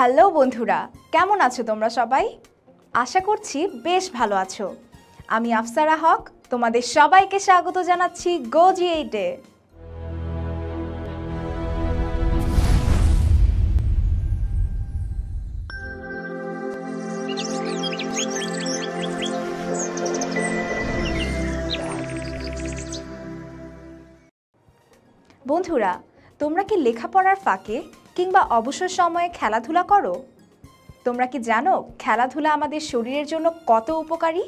Hello বন্ধুরা, কেমন আছো তোমরা সবাই? আশা করছি বেশ ভালো আছো। আমি আফসারা হক তোমাদের সবাইকে স্বাগত জানাচ্ছি গো জি8-এ। বন্ধুরা, তোমরা কি লেখাপড়ার ফাঁকে কিংবা অবসর সময়ে খেলাধুলা করো? তোমরা কি জানো খেলাধুলা আমাদের শরীরের জন্য কত উপকারী?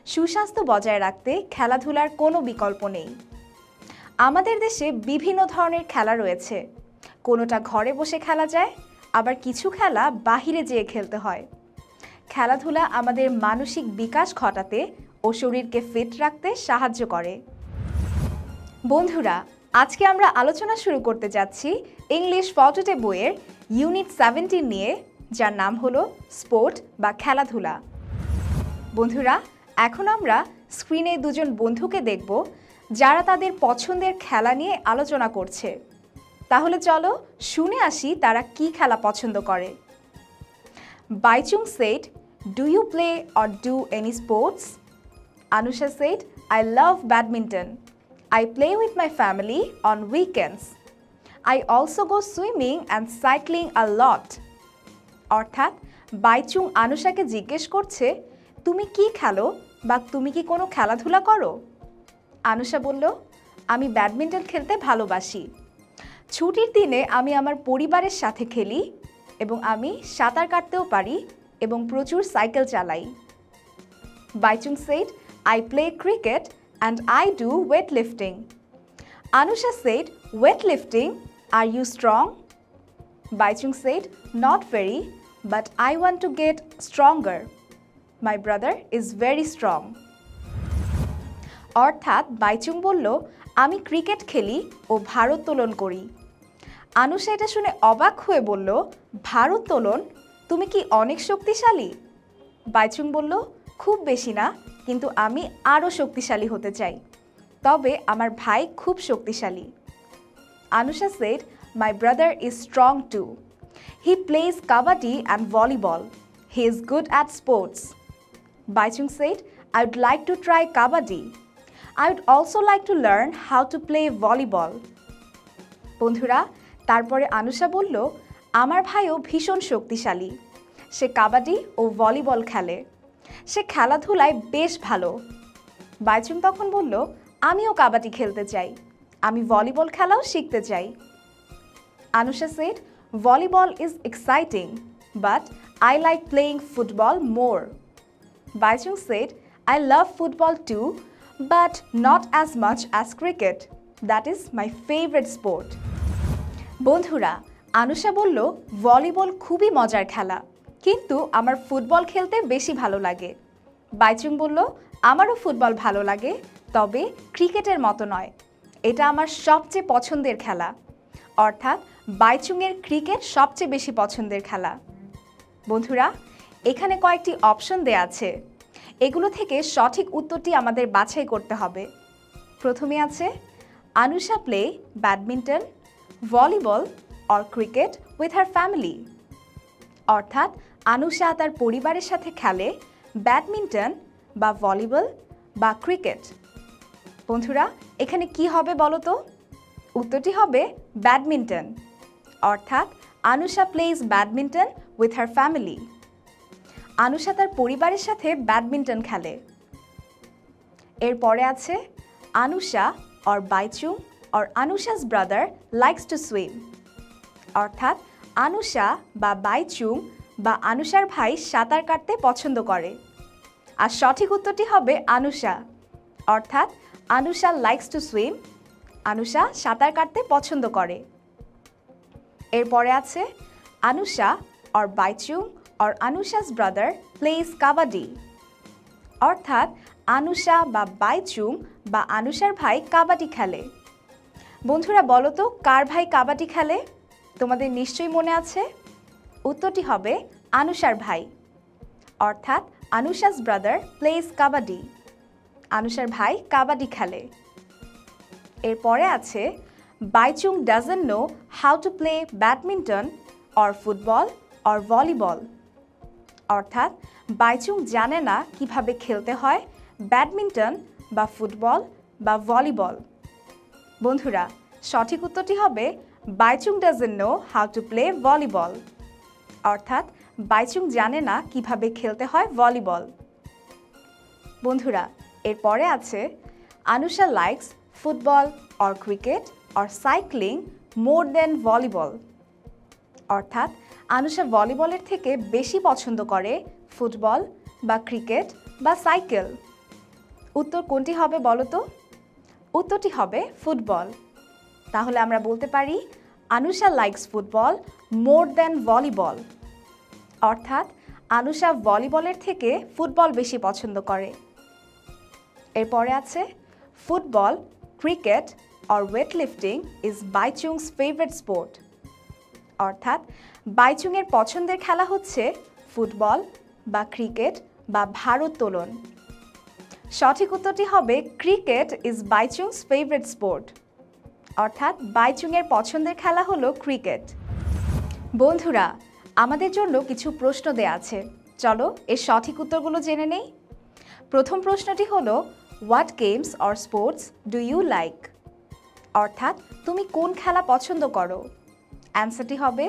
সুস্বাস্থ্য বজায় রাখতে খেলাধুলার কোনো বিকল্প নেই। আমাদের দেশে বিভিন্ন ধরনের খেলা রয়েছে। কোনোটা ঘরে বসে খেলা যায়, আবার কিছু খেলা বাহিরে যেয়ে খেলতে হয়। খেলাধুলা আমাদের মানসিক বিকাশ ঘটাতে ও শরীরকে ফিট রাখতে সাহায্য করে। বন্ধুরা, আজকে আমরা আলোচনা শুরু করতে যাচ্ছি ইংলিশ ফর টুডে বইয়ের ইউনিট 17 নিয়ে, যার নাম হলো স্পোর্ট বা খেলাধুলা। বন্ধুরা, এখন আমরা স্ক্রিনে দুজন বন্ধুকে দেখব যারা তাদের পছন্দের খেলা নিয়ে আলোচনা করছে। তাহলে চলো শুনে আসি তারা কি খেলা পছন্দ করে। বাইচুং said, "Do you play or do any sports?" Anusha said, "I love badminton. I play with my family on weekends. I also go swimming and cycling a lot." অর্থাৎ বাইচুং আনুষাকে জিজ্ঞেস করছে, তুমি কি খেলো বা তুমি কি কোনো খেলাধুলা করো? আনুষা বলল, আমি ব্যাডমিন্টন খেলতে ভালোবাসি। ছুটির দিনে আমি আমার পরিবারের সাথে খেলি এবং আমি সাঁতার কাটতেও পারি এবং প্রচুর সাইকেল চালাই। বাইচুং said, "I play cricket and I do weightlifting." Anusha said, "Weightlifting? Are you strong?" Baichung said, "Not very, but I want to get stronger. My brother is very strong." অর্থাৎ বাইচুং বলল, আমি ক্রিকেট খেলি ও ভারোত্তোলন করি। আনুষা এটা শুনে অবাক হয়ে বলল, ভারোত্তোলন? তুমি কি অনেক শক্তিশালী? বাইচুং বলল, খুব বেশি না, কিন্তু আমি আরও শক্তিশালী হতে চাই। তবে আমার ভাই খুব শক্তিশালী। Anusha said, "My brother is strong too. He plays kabaddi and volleyball. He is good at sports." Baichung said, "I would like to try kabaddi. I would also like to learn how to play volleyball." বন্ধুরা, তারপরে আনুষা বলল, আমার ভাইও ভীষণ শক্তিশালী। সে কাবাডি ও volleyball খেলে। সে খেলাধুলায় বেশ ভালো। বাইচুং তখন বলল, আমিও কাবাডি খেলতে চাই। আমি ভলিবল খেলাও শিখতে চাই। Anusha said, "Volleyball is exciting, but I like playing football more." Baichung said, "I love football too, but not as much as cricket. That is my favorite sport." বন্ধুরা, আনুষা বলল, ভলিবল খুবই মজার খেলা, কিন্তু আমার ফুটবল খেলতে বেশি ভালো লাগে। বাইচুং বলল, আমারও ফুটবল ভালো লাগে, তবে ক্রিকেটের মতো নয়। এটা আমার সবচেয়ে পছন্দের খেলা। অর্থাৎ বাইচুংয়ের ক্রিকেট সবচেয়ে বেশি পছন্দের খেলা। বন্ধুরা, এখানে কয়েকটি অপশন দেয়া আছে। এগুলো থেকে সঠিক উত্তরটি আমাদের বাছাই করতে হবে। প্রথমে আছে, Anusha play badminton, volleyball or cricket with her family. অর্থাৎ আনুষা তার পরিবারের সাথে খেলে ব্যাডমিন্টন বা ভলিবল বা ক্রিকেট। বন্ধুরা, এখানে কি হবে বলো তো? উত্তরটি হবে ব্যাডমিন্টন। অর্থাৎ Anusha plays badminton with her family. Anusha তার পরিবারের সাথে ব্যাডমিন্টন খেলে। এরপরে আছে, Anusha or Baichung or Anusha's brother likes to swim. অর্থাৎ আনুষা বা বাইচুং বা আনুষার ভাই সাঁতার কাটতে পছন্দ করে। আর সঠিক উত্তরটি হবে আনুষা। অর্থাৎ Anusha likes to swim. Anusha সাঁতার কাটতে পছন্দ করে। এরপরে আছে, Anusha or Baichung or Anusha's brother plays kabaddi. অর্থাৎ আনুষা বা বাইচুং বা আনুষার ভাই কাবাডি খেলে। বন্ধুরা, বলো তো কার ভাই কাবাডি খেলে? তোমাদের নিশ্চয়ই মনে আছে। উত্তরটি হবে আনুষার ভাই। অর্থাৎ আনুষাস ব্রাদার প্লেস কাবাডি। আনুষার ভাই কাবাডি খেলে। এরপরে আছে, Baichung doesn't know how to play badminton or football or volleyball? অর্থাৎ বাইচুং জানে না কিভাবে খেলতে হয় ব্যাডমিন্টন বা ফুটবল বা ভলিবল। বন্ধুরা, সঠিক উত্তরটি হবে বাইচুং doesn't know how to play volleyball। অর্থাৎ বাইচুং জানে না কিভাবে খেলতে হয় ভলিবল। বন্ধুরা, এরপরে আছে Anusha likes football or cricket or cycling more than volleyball. অর্থাৎ আনুষা ভলিবলের থেকে বেশি পছন্দ করে ফুটবল বা ক্রিকেট বা সাইকেল। উত্তর কোনটি হবে বলো তো? উত্তরটি হবে ফুটবল। তাহলে আমরা বলতে পারি আনুষা লাইকস ফুটবল মোর দেন ভলিবল। অর্থাৎ আনুষা ভলিবলের থেকে ফুটবল বেশি পছন্দ করে। এরপরে আছে football, cricket or weightlifting is Baichung's favourite sport. অর্থাৎ বাইচুংয়ের পছন্দের খেলা হচ্ছে ফুটবল বা ক্রিকেট বা ভারোত্তোলন। সঠিক উত্তরটি হবে cricket is Baichung's favourite sport. অর্থাৎ বাইচুংয়ের পছন্দের খেলা হলো ক্রিকেট। বন্ধুরা, আমাদের জন্য কিছু প্রশ্ন দেয়া আছে, চলো এর সঠিক উত্তরগুলো জেনে নেই। প্রথম প্রশ্নটি হলো what games or sports do you like? অর্থাৎ তুমি কোন খেলা পছন্দ করো? অ্যান্সারটি হবে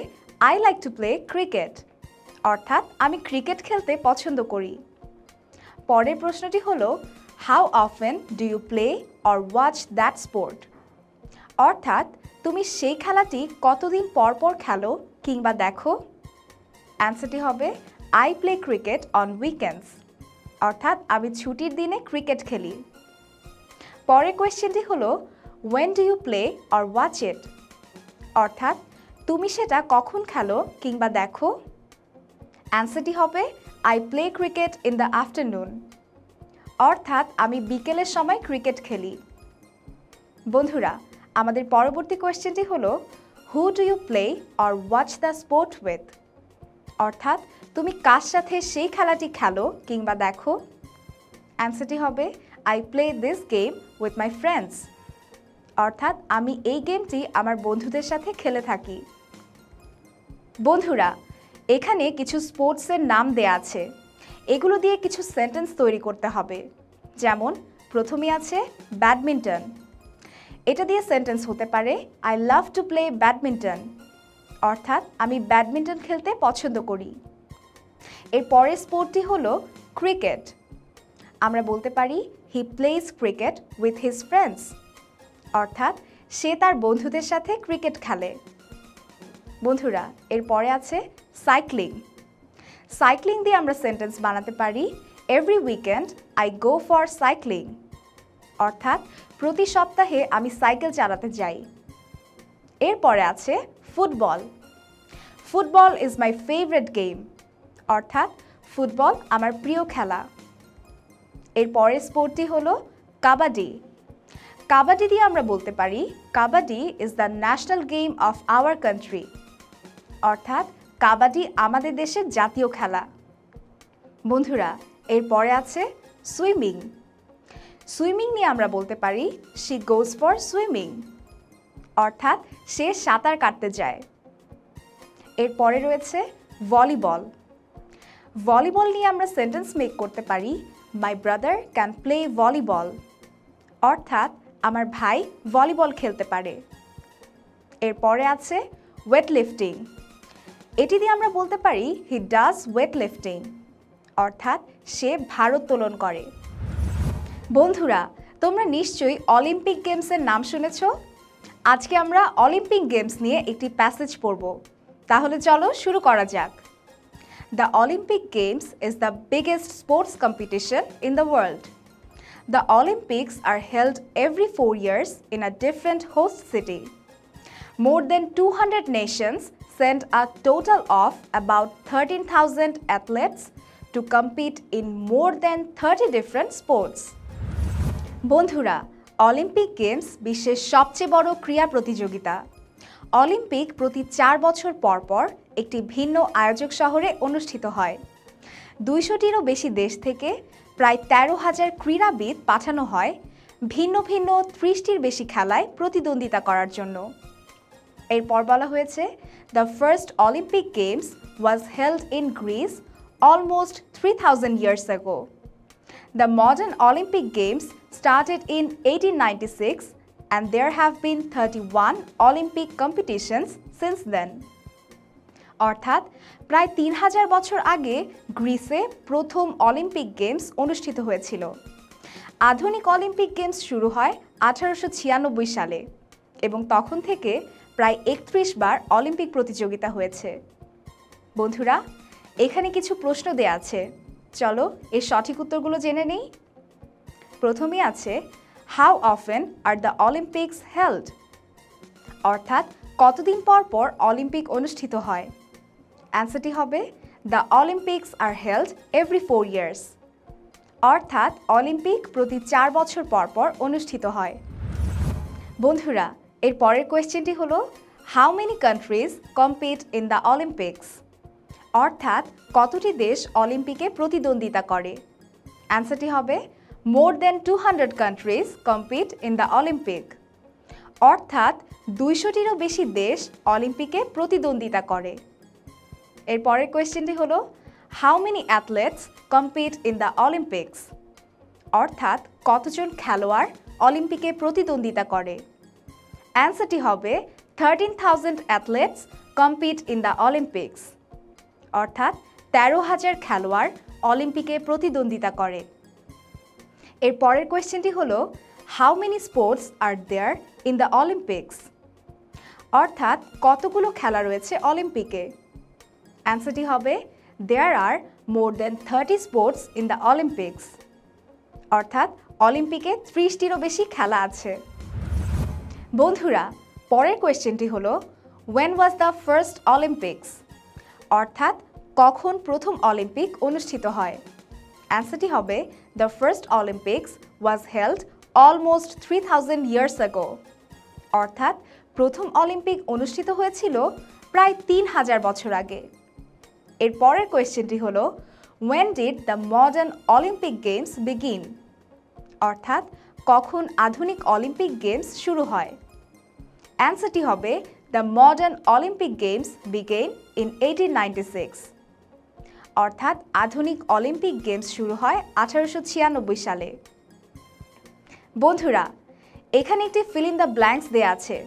I like to play cricket. অর্থাৎ আমি ক্রিকেট খেলতে পছন্দ করি। পরের প্রশ্নটি হলো how often do you play or watch that sport? অর্থাৎ তুমি সেই খেলাটি কতদিন পর পর খেলো কিংবা দেখো? অ্যান্সারটি হবে I play cricket on weekends. অর্থাৎ আমি ছুটির দিনে ক্রিকেট খেলি। পরের কোয়েশ্চেনটি হলো when do you play or watch it? অর্থাৎ তুমি সেটা কখন খেলো কিংবা দেখো? অ্যান্সারটি হবে I play cricket in the afternoon. অর্থাৎ আমি বিকেলের সময় ক্রিকেট খেলি। বন্ধুরা, আমাদের পরবর্তী কোয়েশ্চেনটি হলো who do you play or watch the sport with? অর্থাৎ তুমি কার সাথে সেই খেলাটি খেলো কিংবা দেখো? অ্যান্সারটি হবে I play this game with my friends. অর্থাৎ আমি এই গেমটি আমার বন্ধুদের সাথে খেলে থাকি। বন্ধুরা, এখানে কিছু স্পোর্টসের নাম দেয়া আছে, এগুলো দিয়ে কিছু সেন্টেন্স তৈরি করতে হবে। যেমন প্রথমেই আছে ব্যাডমিন্টন। এটা দিয়ে সেন্টেন্স হতে পারে I love to play badminton. অর্থাৎ আমি ব্যাডমিন্টন খেলতে পছন্দ করি। এর পরের স্পোর্টটি হলো ক্রিকেট। আমরা বলতে পারি he plays cricket with his friends. অর্থাৎ সে তার বন্ধুদের সাথে ক্রিকেট খেলে। বন্ধুরা, এর পরে আছে সাইক্লিং। সাইক্লিং দিয়ে আমরা সেন্টেন্স বানাতে পারি every weekend I go for cycling. অর্থাৎ প্রতি সপ্তাহে আমি সাইকেল চালাতে যাই। এরপরে আছে football. Football is my favourite game. অর্থাৎ ফুটবল আমার প্রিয় খেলা। এর পরের স্পোর্টটি হলো কাবাডি। কাবাডি দিয়ে আমরা বলতে পারি kabaddi is the national game of our country. অর্থাৎ কাবাডি আমাদের দেশের জাতীয় খেলা। বন্ধুরা, এর পরে আছে সুইমিং। সুইমিং নিয়ে আমরা বলতে পারি শি গোজ ফর সুইমিং। অর্থাৎ সে সাঁতার কাটতে যায়। এর পরে রয়েছে ভলিবল। ভলিবল নিয়ে আমরা সেন্টেন্স মেক করতে পারি my brother can play volleyball. অর্থাৎ আমার ভাই ভলিবল খেলতে পারে। এর পরে আছে ওয়েটলিফটিং। এটি দিয়ে আমরা বলতে পারি হি ডাজ ওয়েটলিফটিং। অর্থাৎ সে ভারোত্তোলন করে। বন্ধুরা, তোমরা নিশ্চয়ই অলিম্পিক গেমসের নাম শুনেছ। আজকে আমরা অলিম্পিক গেমস নিয়ে একটি প্যাসেজ পড়ব। তাহলে চলো শুরু করা যাক। The Olympic Games is the biggest sports competition in the world. The Olympics are held every 4 years in a different host city. More than 200 nations send a total of about 13,000 athletes to compete in more than 30 different sports. বন্ধুরা, Olympic games বিশ্বের সবচেয়ে বড় ক্রীড়া প্রতিযোগিতা। Olympic প্রতি 4 বছর পর পর একটি ভিন্ন আয়োজক শহরে অনুষ্ঠিত হয়। 200টিরও বেশি দেশ থেকে প্রায় 13,000 ক্রীড়াবিদ পাঠানো হয় ভিন্ন ভিন্ন 30টির বেশি খেলায় প্রতিদ্বন্দ্বিতা করার জন্য। এরপর বলা হয়েছে the first Olympic games was held in Greece almost 3000 years ago. The modern Olympic Games started in 1896 and there have been 31 Olympic competitions since then. অর্থাৎ প্রায় 3000 বছর আগে গ্রিসে প্রথম অলিম্পিক গেমস অনুষ্ঠিত হয়েছিল। আধুনিক অলিম্পিক গেমস শুরু হয় 1896 সালে এবং তখন থেকে প্রায় 31 বার অলিম্পিক প্রতিযোগিতা হয়েছে। বন্ধুরা, এখানে কিছু প্রশ্ন দেয়া আছে, চলো এর সঠিক উত্তরগুলো জেনে নেই। প্রথমেই আছে how often are the Olympics held, অর্থাৎ কতদিন পর পর অলিম্পিক অনুষ্ঠিত হয়। অ্যান্সারটি হবে the Olympics are held every 4 years, অর্থাৎ অলিম্পিক প্রতি 4 বছর পর পর অনুষ্ঠিত হয়। বন্ধুরা, এর পরের কোয়েশ্চেনটি হলো how many countries compete in the Olympics, অর্থাৎ কতটি দেশ অলিম্পিকে প্রতিদ্বন্দ্বিতা করে। অ্যান্সারটি হবে মোর দেন 200 countries compete in the Olympic, অর্থাৎ 200টিরও বেশি দেশ অলিম্পিকে প্রতিদ্বন্দ্বিতা করে। এর পরের কোয়েশ্চেনটি হলো how many athlete's compete in the Olympics, অর্থাৎ কতজন খেলোয়াড় অলিম্পিকে প্রতিদ্বন্দ্বিতা করে। অ্যান্সারটি হবে 13,000 athlete's compete in the Olympics, অর্থাৎ 13,000 খেলোয়াড় অলিম্পিকে প্রতিদ্বন্দ্বিতা করে। এর পরের কোয়েশ্চেনটি হলো how many sports are there in the Olympics, অর্থাৎ কতগুলো খেলা রয়েছে অলিম্পিকে। অ্যান্সারটি হবে there are more than 30 sports in the Olympics, অর্থাৎ অলিম্পিকে 30টিরও বেশি খেলা আছে। বন্ধুরা, পরের কোয়েশ্চেনটি হলো when was the first Olympics, অর্থাৎ কখন প্রথম অলিম্পিক অনুষ্ঠিত হয়। অ্যান্সারটি হবে the first Olympics was held almost 3000 years ago, অর্থাৎ প্রথম অলিম্পিক অনুষ্ঠিত হয়েছিল প্রায় 3000 বছর আগে। এর পরের কোয়েশ্চেনটি হলো when did the modern Olympic Games begin, অর্থাৎ কখন আধুনিক অলিম্পিক গেমস শুরু হয়। অ্যান্সারটি হবে the modern Olympic games began in 1896, অর্থাৎ আধুনিক অলিম্পিক গেমস শুরু হয় 1896 সালে। বন্ধুরা, এখানে একটি ফিল ইন দ্য ব্ল্যাঙ্কস দেয়া আছে,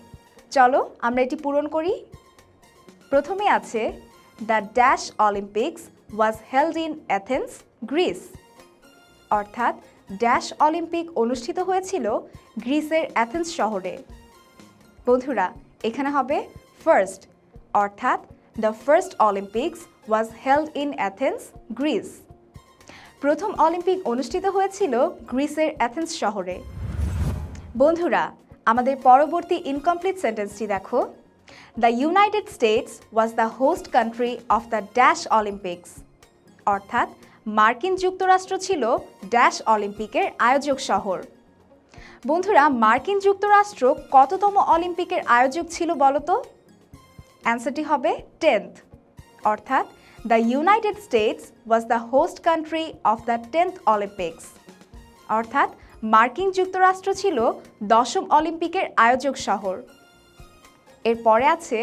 চলো আমরা এটি পূরণ করি। প্রথমে আছে the dash Olympics was held in Athens, Greece, অর্থাৎ ড্যাশ অলিম্পিক অনুষ্ঠিত হয়েছিল গ্রিসের অ্যাথেন্স শহরে। বন্ধুরা, এখানে হবে ফার্স্ট, অর্থাৎ the first Olympics was held in Athens, Greece, প্রথম অলিম্পিক অনুষ্ঠিত হয়েছিল গ্রিসের অ্যাথেন্স শহরে। বন্ধুরা, আমাদের পরবর্তী ইনকমপ্লিট সেন্টেন্সটি দেখো, the United states was the host country of the dash Olympics, অর্থাৎ মার্কিন যুক্তরাষ্ট্র ছিল ড্যাশ অলিম্পিকের আয়োজক শহর। বন্ধুরা, মার্কিন যুক্তরাষ্ট্র কততম অলিম্পিকের আয়োজক ছিল বলতো? অ্যান্সারটি হবে 10th, অর্থাৎ the United states was the host country of the 10th Olympics, অর্থাৎ মার্কিন যুক্তরাষ্ট্র ছিল 10ম অলিম্পিকের আয়োজক শহর। এরপরে আছে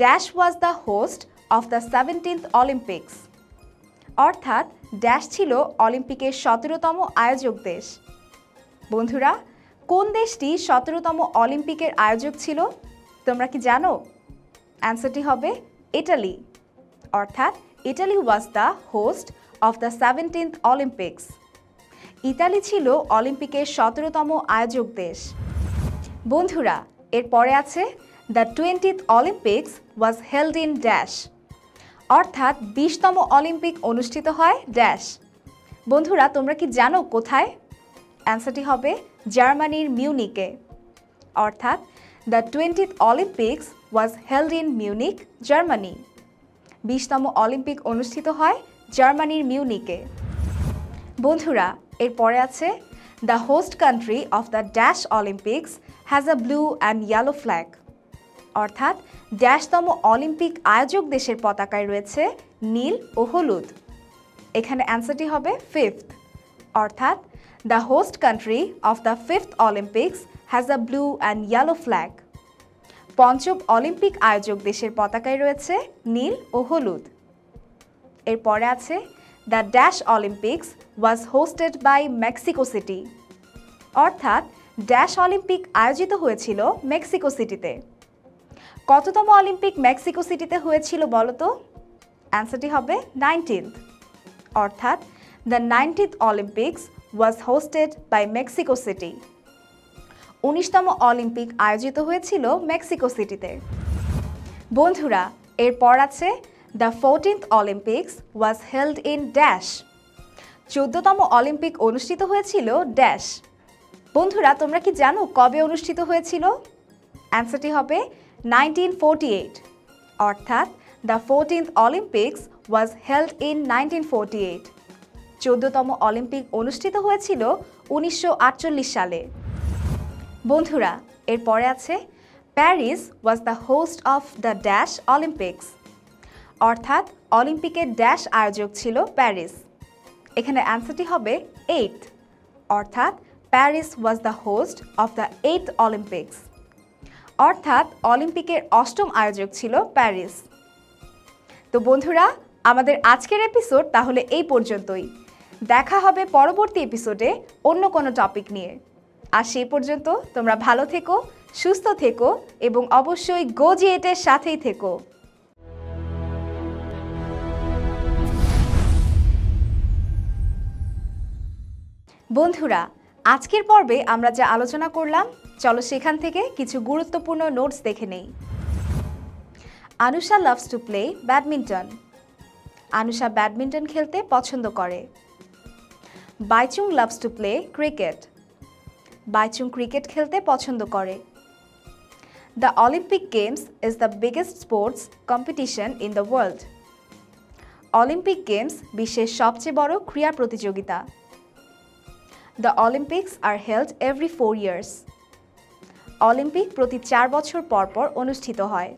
dash was the host of the 17th Olympics, অর্থাৎ ড্যাশ ছিল অলিম্পিকের 17তম আয়োজক দেশ। বন্ধুরা, কোন দেশটি 17তম অলিম্পিকের আয়োজক ছিল তোমরা কি জানো? অ্যান্সারটি হবে ইটালি, অর্থাৎ Italy was the host of the 17th Olympics, Italy ছিল অলিম্পিকের 17তম আয়োজক দেশ। বন্ধুরা, এরপরে আছে the 20th Olympics was held in dash, অর্থাৎ 20তম অলিম্পিক অনুষ্ঠিত হয় ড্যাশ। বন্ধুরা, তোমরা কি জানো কোথায়? অ্যান্সারটি হবে জার্মানির মিউনিকে, অর্থাৎ the 20th Olympics was held in Munich, Germany, 20তম অলিম্পিক অনুষ্ঠিত হয় জার্মানির মিউনিকে। বন্ধুরা, এরপরে আছে the host country of the dash Olympics has a blue and yellow flag, অর্থাৎ ড্যাশতম অলিম্পিক আয়োজক দেশের পতাকায় রয়েছে নীল ও হলুদ। এখানে অ্যান্সারটি হবে 5th, অর্থাৎ the host country of the 5th Olympics has a blue and yellow flag, পঞ্চম অলিম্পিক আয়োজক দেশের পতাকায় রয়েছে নীল ও হলুদ। এরপরে আছে the dash Olympics was hosted by Mexico City, অর্থাৎ ড্যাশ অলিম্পিক আয়োজিত হয়েছিল মেক্সিকো সিটিতে। কততম অলিম্পিক মেক্সিকো সিটিতে হয়েছিল বলো তো? অ্যান্সারটি হবে 19th, অর্থাৎ the 19th Olympics was hosted by Mexico City. 19তম অলিম্পিক আয়োজিত হয়েছিল মেক্সিকো সিটিতে। বন্ধুরা, এরপর আছে the 14th Olympics was held in dash, 14তম অলিম্পিক অনুষ্ঠিত হয়েছিল ড্যাশ। বন্ধুরা, তোমরা কি জানো কবে অনুষ্ঠিত হয়েছিল? অ্যান্সারটি হবে 1948, অর্থাৎ the 14th Olympics was held in 1948। 14তম অলিম্পিক অনুষ্ঠিত হয়েছিল 1948 সালে। বন্ধুরা, এরপরে আছে Paris was the host of the dash Olympics, অর্থাৎ অলিম্পিকের ড্যাশ আয়োজক ছিল প্যারিস। এখানে অ্যান্সারটি হবে 8th, অর্থাৎ Paris was the host of the 8th Olympics, অর্থাৎ অলিম্পিকের 8ম আয়োজক ছিল প্যারিস। তো বন্ধুরা, আমাদের আজকের এপিসোড তাহলে এই পর্যন্তই। দেখা হবে পরবর্তী এপিসোডে অন্য কোনো টপিক নিয়ে। আর সেই পর্যন্ত তোমরা ভালো থেকো, সুস্থ থেকো এবং অবশ্যই গো-জি8-এর সাথেই থেকো। বন্ধুরা, আজকের পর্বে আমরা যা আলোচনা করলাম, চলো সেখান থেকে কিছু গুরুত্বপূর্ণ নোটস দেখে নেই। Anusha loves to play badminton. Anusha badminton খেলতে পছন্দ করে। Baichung loves to play cricket. Baichung cricket খেলতে পছন্দ করে। The Olympic games is the biggest sports competition in the world. Olympic games বিশ্বের সবচেয়ে বড় ক্রীড়া প্রতিযোগিতা। The Olympics are held every 4 years। Olympic প্রতি 4 বছর পর পর অনুষ্ঠিত হয়।